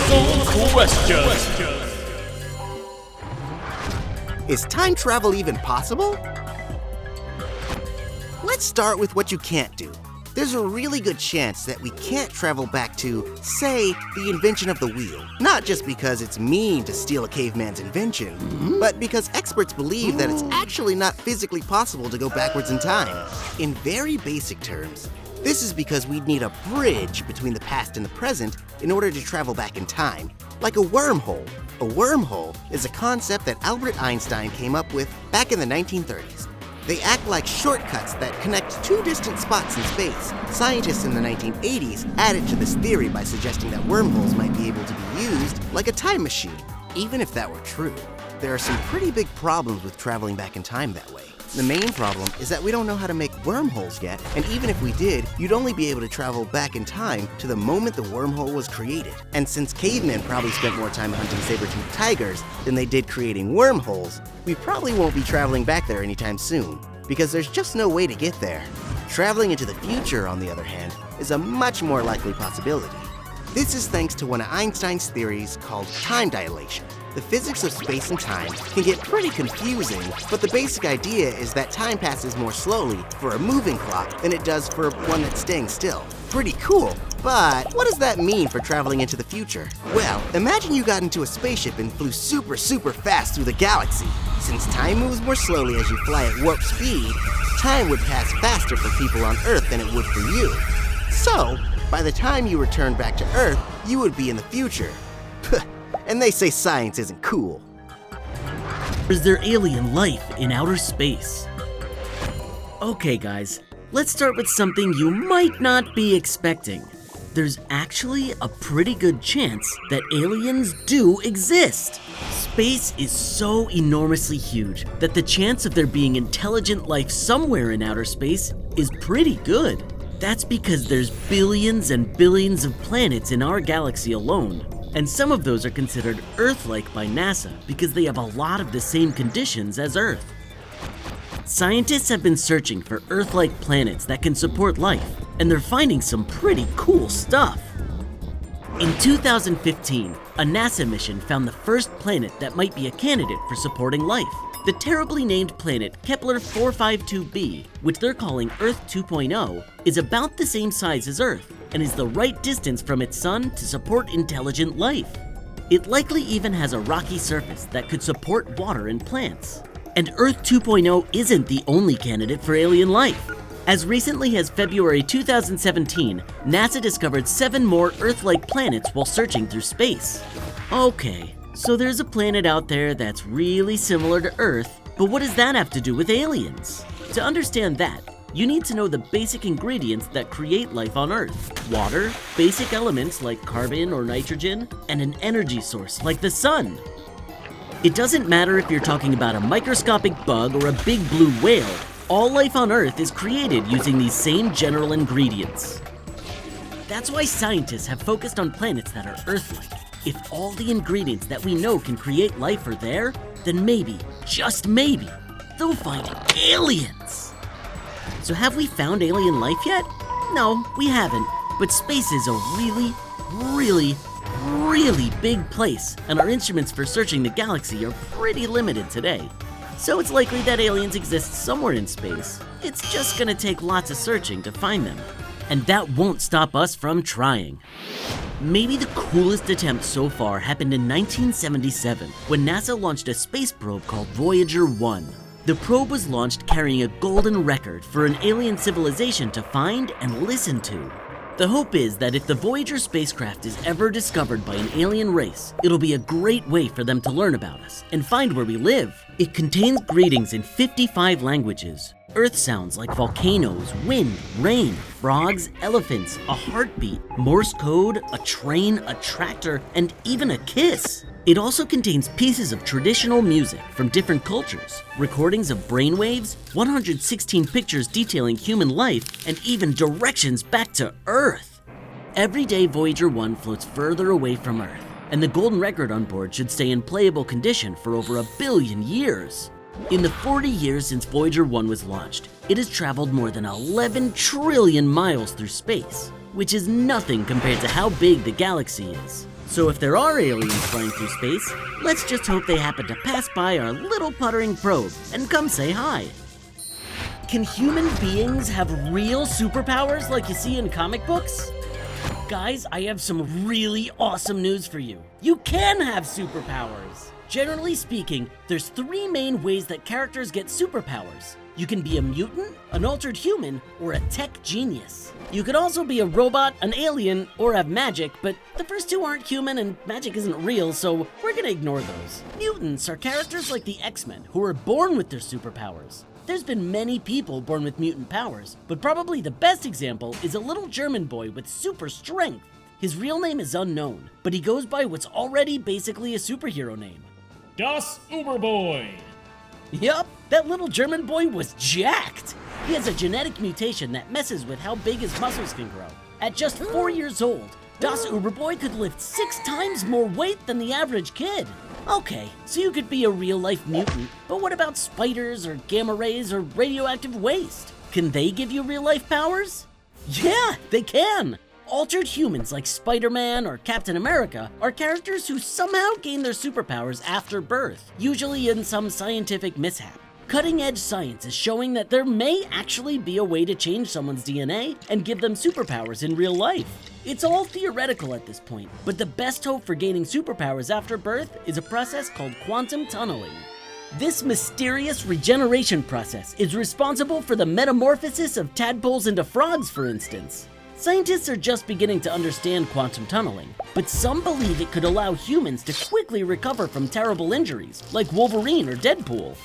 Colossal question. Is time travel even possible? Let's start with what you can't do. There's a really good chance that we can't travel back to, say, the invention of the wheel. Not just because it's mean to steal a caveman's invention, but because experts believe that it's actually not physically possible to go backwards in time. In very basic terms, this is because we'd need a bridge between the past and the present in order to travel back in time, like a wormhole. A wormhole is a concept that Albert Einstein came up with back in the 1930s. They act like shortcuts that connect two distant spots in space. Scientists in the 1980s added to this theory by suggesting that wormholes might be able to be used like a time machine. Even if that were true, there are some pretty big problems with traveling back in time that way. The main problem is that we don't know how to make wormholes yet, and even if we did, you'd only be able to travel back in time to the moment the wormhole was created. And since cavemen probably spent more time hunting saber-toothed tigers than they did creating wormholes, we probably won't be traveling back there anytime soon, because there's just no way to get there. Traveling into the future, on the other hand, is a much more likely possibility. This is thanks to one of Einstein's theories called time dilation. The physics of space and time can get pretty confusing, but the basic idea is that time passes more slowly for a moving clock than it does for one that's staying still. Pretty cool, but what does that mean for traveling into the future? Well, imagine you got into a spaceship and flew super fast through the galaxy. Since time moves more slowly as you fly at warp speed, time would pass faster for people on Earth than it would for you. So, by the time you return back to Earth, you would be in the future. And they say science isn't cool. Is there alien life in outer space? Okay guys, let's start with something you might not be expecting. There's actually a pretty good chance that aliens do exist. Space is so enormously huge that the chance of there being intelligent life somewhere in outer space is pretty good. That's because there's billions and billions of planets in our galaxy alone. And some of those are considered Earth-like by NASA because they have a lot of the same conditions as Earth. Scientists have been searching for Earth-like planets that can support life, and they're finding some pretty cool stuff. In 2015, a NASA mission found the first planet that might be a candidate for supporting life. The terribly named planet Kepler 452b, which they're calling Earth 2.0, is about the same size as Earth and is the right distance from its sun to support intelligent life. It likely even has a rocky surface that could support water and plants. And Earth 2.0 isn't the only candidate for alien life. As recently as February 2017, NASA discovered 7 more Earth-like planets while searching through space. Okay, so there's a planet out there that's really similar to Earth, but what does that have to do with aliens? To understand that, you need to know the basic ingredients that create life on Earth. Water, basic elements like carbon or nitrogen, and an energy source like the sun. It doesn't matter if you're talking about a microscopic bug or a big blue whale, all life on Earth is created using these same general ingredients. That's why scientists have focused on planets that are Earth-like. If all the ingredients that we know can create life are there, then maybe, just maybe, they'll find aliens. So have we found alien life yet? No, we haven't, but space is a really big place, and our instruments for searching the galaxy are pretty limited today. So it's likely that aliens exist somewhere in space. It's just gonna take lots of searching to find them. And that won't stop us from trying. Maybe the coolest attempt so far happened in 1977 when NASA launched a space probe called Voyager 1. The probe was launched carrying a golden record for an alien civilization to find and listen to. The hope is that if the Voyager spacecraft is ever discovered by an alien race, it'll be a great way for them to learn about us and find where we live. It contains greetings in 55 languages, Earth sounds like volcanoes, wind, rain, frogs, elephants, a heartbeat, Morse code, a train, a tractor, and even a kiss. It also contains pieces of traditional music from different cultures, recordings of brainwaves, 116 pictures detailing human life, and even directions back to Earth. Every day Voyager 1 floats further away from Earth, and the golden record on board should stay in playable condition for over 1 billion years. In the 40 years since Voyager 1 was launched, it has traveled more than 11 trillion miles through space, which is nothing compared to how big the galaxy is. So if there are aliens flying through space, let's just hope they happen to pass by our little puttering probe and come say hi. Can human beings have real superpowers like you see in comic books? Guys, I have some really awesome news for you. You can have superpowers! Generally speaking, there's 3 main ways that characters get superpowers. You can be a mutant, an altered human, or a tech genius. You could also be a robot, an alien, or have magic, but the first 2 aren't human and magic isn't real, so we're gonna ignore those. Mutants are characters like the X-Men, who are born with their superpowers. There's been many people born with mutant powers, but probably the best example is a little German boy with super strength. His real name is unknown, but he goes by what's already basically a superhero name. Das Uberboy. Yup, that little German boy was jacked. He has a genetic mutation that messes with how big his muscles can grow. At just 4 years old, Das Uberboy could lift 6 times more weight than the average kid. Okay, so you could be a real-life mutant, but what about spiders or gamma rays or radioactive waste? Can they give you real-life powers? Yeah, they can! Altered humans like Spider-Man or Captain America are characters who somehow gain their superpowers after birth, usually in some scientific mishap. Cutting-edge science is showing that there may actually be a way to change someone's DNA and give them superpowers in real life. It's all theoretical at this point, but the best hope for gaining superpowers after birth is a process called quantum tunneling. This mysterious regeneration process is responsible for the metamorphosis of tadpoles into frogs, for instance. Scientists are just beginning to understand quantum tunneling, but some believe it could allow humans to quickly recover from terrible injuries, like Wolverine or Deadpool.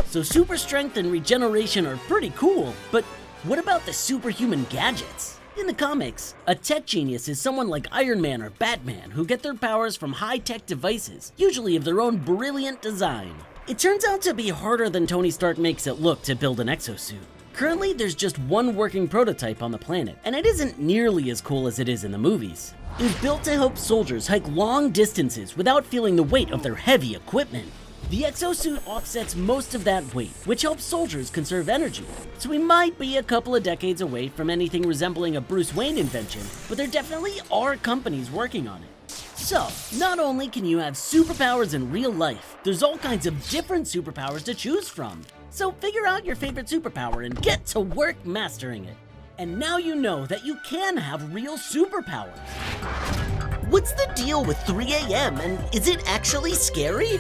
So super strength and regeneration are pretty cool, but what about the superhuman gadgets? In the comics, a tech genius is someone like Iron Man or Batman who get their powers from high-tech devices, usually of their own brilliant design. It turns out to be harder than Tony Stark makes it look to build an exosuit. Currently, there's just one working prototype on the planet, and it isn't nearly as cool as it is in the movies. It was built to help soldiers hike long distances without feeling the weight of their heavy equipment. The exosuit offsets most of that weight, which helps soldiers conserve energy. So we might be a couple of decades away from anything resembling a Bruce Wayne invention, but there definitely are companies working on it. So, not only can you have superpowers in real life, there's all kinds of different superpowers to choose from. So figure out your favorite superpower and get to work mastering it. And now you know that you can have real superpowers. What's the deal with 3 a.m. and is it actually scary?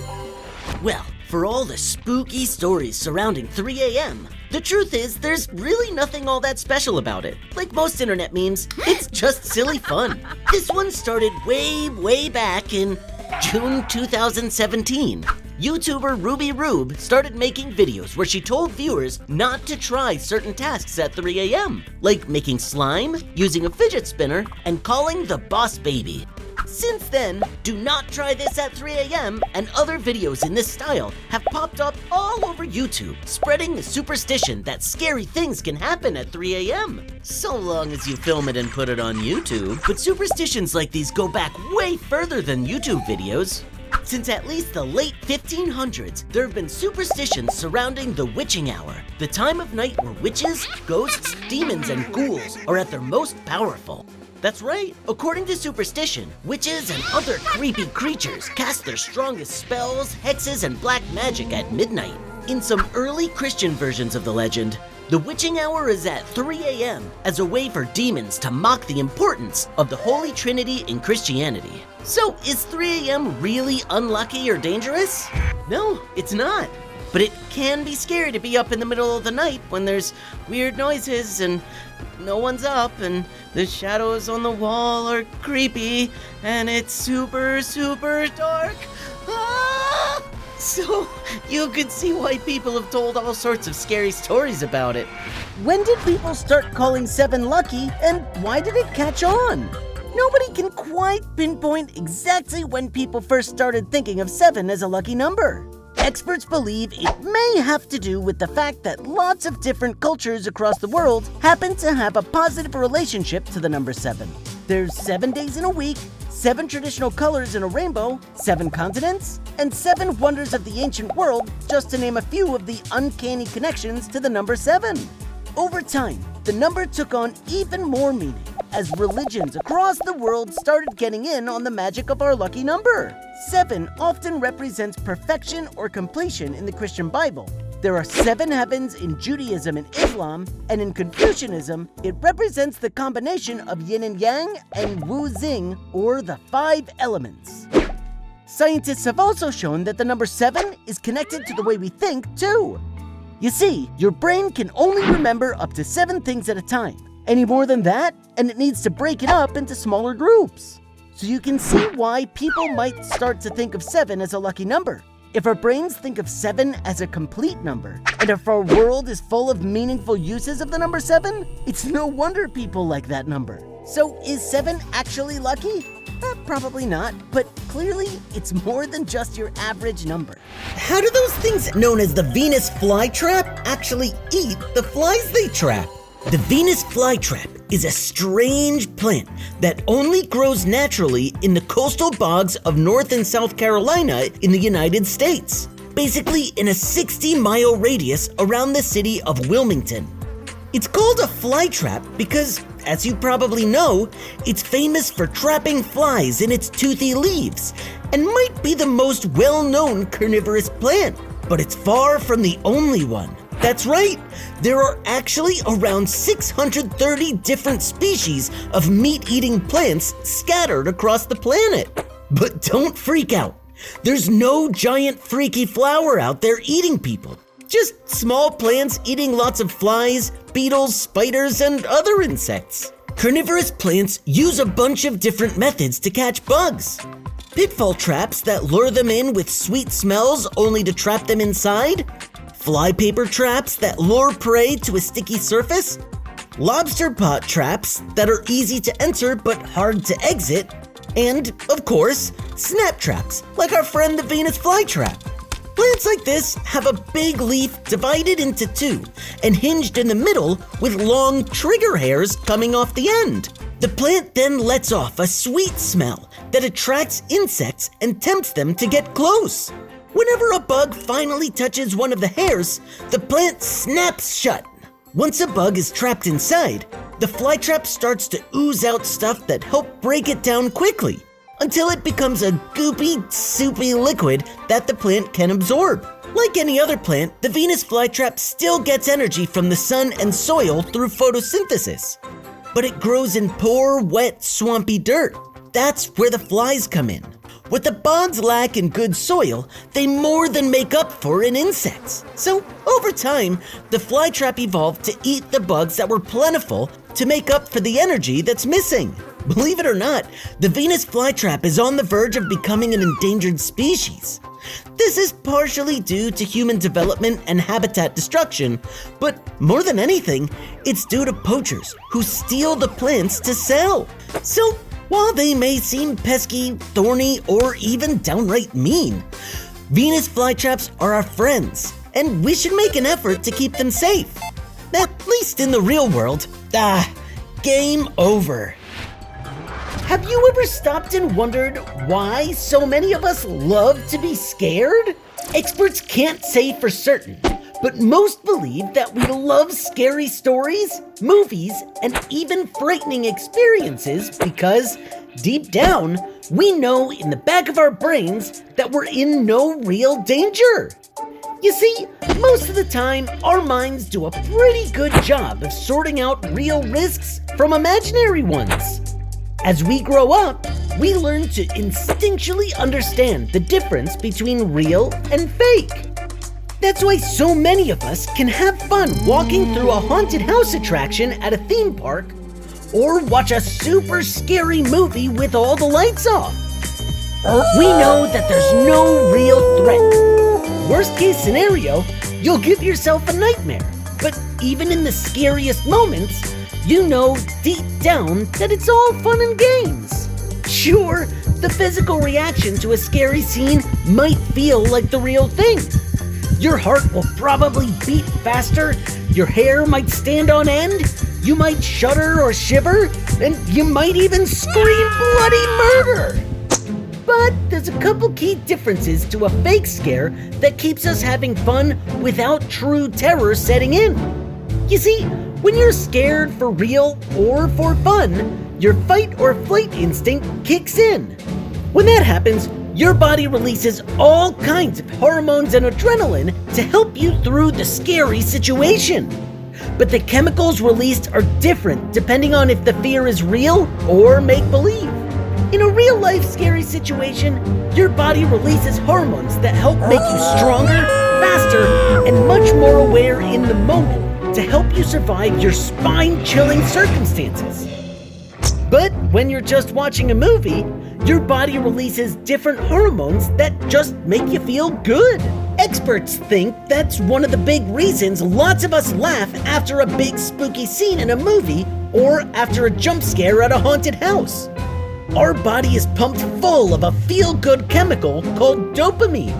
Well, for all the spooky stories surrounding 3 a.m., The truth is, there's really nothing all that special about it. Like most internet memes, it's just silly fun. This one started way back in June 2017. YouTuber Ruby Rube started making videos where she told viewers not to try certain tasks at 3 a.m., like making slime, using a fidget spinner, and calling the boss baby. Since then, do not try this at 3 a.m. and other videos in this style have popped up all over YouTube, spreading the superstition that scary things can happen at 3 a.m. So long as you film it and put it on YouTube. But superstitions like these go back way further than YouTube videos. Since at least the late 1500s, there have been superstitions surrounding the witching hour, the time of night where witches, ghosts, demons, and ghouls are at their most powerful. That's right. According to superstition, witches and other creepy creatures cast their strongest spells, hexes, and black magic at midnight. In some early Christian versions of the legend, the witching hour is at 3 a.m. as a way for demons to mock the importance of the Holy Trinity in Christianity. So, is 3 a.m. really unlucky or dangerous? No, it's not. But it can be scary to be up in the middle of the night when there's weird noises and no one's up and the shadows on the wall are creepy and it's super dark. Ah! So you can see why people have told all sorts of scary stories about it. When did people start calling 7 lucky, and why did it catch on? Nobody can quite pinpoint exactly when people first started thinking of 7 as a lucky number. Experts believe it may have to do with the fact that lots of different cultures across the world happen to have a positive relationship to the number 7. There's 7 days in a week, 7 traditional colors in a rainbow, 7 continents, and 7 wonders of the ancient world, just to name a few of the uncanny connections to the number 7. Over time, the number took on even more meaning, as religions across the world started getting in on the magic of our lucky number. 7 often represents perfection or completion in the Christian Bible. There are 7 heavens in Judaism and Islam, and in Confucianism, it represents the combination of yin and yang and wu xing, or the 5 elements. Scientists have also shown that the number 7 is connected to the way we think, too. You see, your brain can only remember up to 7 things at a time. Any more than that, and it needs to break it up into smaller groups. So you can see why people might start to think of 7 as a lucky number. If our brains think of 7 as a complete number, and if our world is full of meaningful uses of the number 7, it's no wonder people like that number. So is 7 actually lucky? Probably not, but clearly it's more than just your average number. How do those things known as the Venus flytrap actually eat the flies they trap? The Venus flytrap is a strange plant that only grows naturally in the coastal bogs of North and South Carolina in the United States, basically in a 60-mile radius around the city of Wilmington. It's called a flytrap because, as you probably know, it's famous for trapping flies in its toothy leaves and might be the most well-known carnivorous plant, but it's far from the only one. That's right, there are actually around 630 different species of meat-eating plants scattered across the planet. But don't freak out. There's no giant freaky flower out there eating people. Just small plants eating lots of flies, beetles, spiders, and other insects. Carnivorous plants use a bunch of different methods to catch bugs. Pitfall traps that lure them in with sweet smells only to trap them inside. Flypaper traps that lure prey to a sticky surface. Lobster pot traps that are easy to enter but hard to exit. And, of course, snap traps, like our friend the Venus flytrap. Plants like this have a big leaf divided into 2 and hinged in the middle with long trigger hairs coming off the end. The plant then lets off a sweet smell that attracts insects and tempts them to get close. Whenever a bug finally touches one of the hairs, the plant snaps shut. Once a bug is trapped inside, the flytrap starts to ooze out stuff that help break it down quickly, until it becomes a goopy, soupy liquid that the plant can absorb. Like any other plant, the Venus flytrap still gets energy from the sun and soil through photosynthesis. But it grows in poor, wet, swampy dirt. That's where the flies come in. What the bogs lack in good soil, they more than make up for in insects. So, over time, the flytrap evolved to eat the bugs that were plentiful to make up for the energy that's missing. Believe it or not, the Venus flytrap is on the verge of becoming an endangered species. This is partially due to human development and habitat destruction, but more than anything, it's due to poachers who steal the plants to sell. So, while they may seem pesky, thorny, or even downright mean, Venus flytraps are our friends, and we should make an effort to keep them safe. At least in the real world. Game over. Have you ever stopped and wondered why so many of us love to be scared? Experts can't say for certain, but most believe that we love scary stories, movies, and even frightening experiences because, deep down, we know in the back of our brains that we're in no real danger. You see, most of the time, our minds do a pretty good job of sorting out real risks from imaginary ones. As we grow up, we learn to instinctually understand the difference between real and fake. That's why so many of us can have fun walking through a haunted house attraction at a theme park or watch a super scary movie with all the lights off. We know that there's no real threat. Worst case scenario, you'll give yourself a nightmare. But even in the scariest moments, you know deep down that it's all fun and games. Sure, the physical reaction to a scary scene might feel like the real thing. Your heart will probably beat faster, your hair might stand on end, you might shudder or shiver, and you might even scream bloody murder. But there's a couple key differences to a fake scare that keeps us having fun without true terror setting in. You see, when you're scared for real or for fun, your fight or flight instinct kicks in. When that happens, your body releases all kinds of hormones and adrenaline to help you through the scary situation. But the chemicals released are different depending on if the fear is real or make-believe. In a real-life scary situation, your body releases hormones that help make you stronger, faster, and much more aware in the moment to help you survive your spine-chilling circumstances. But when you're just watching a movie, your body releases different hormones that just make you feel good. Experts think that's one of the big reasons lots of us laugh after a big spooky scene in a movie or after a jump scare at a haunted house. Our body is pumped full of a feel-good chemical called dopamine.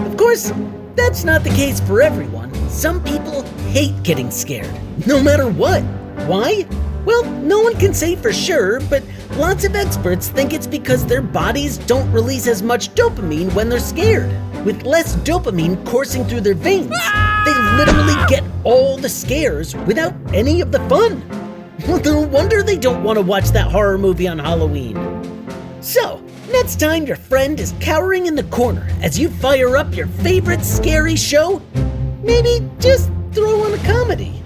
Of course, that's not the case for everyone. Some people hate getting scared, no matter what. Why? Well, no one can say for sure, but lots of experts think it's because their bodies don't release as much dopamine when they're scared. With less dopamine coursing through their veins, they literally get all the scares without any of the fun. No wonder they don't want to watch that horror movie on Halloween. So, next time your friend is cowering in the corner as you fire up your favorite scary show, maybe just throw on a comedy.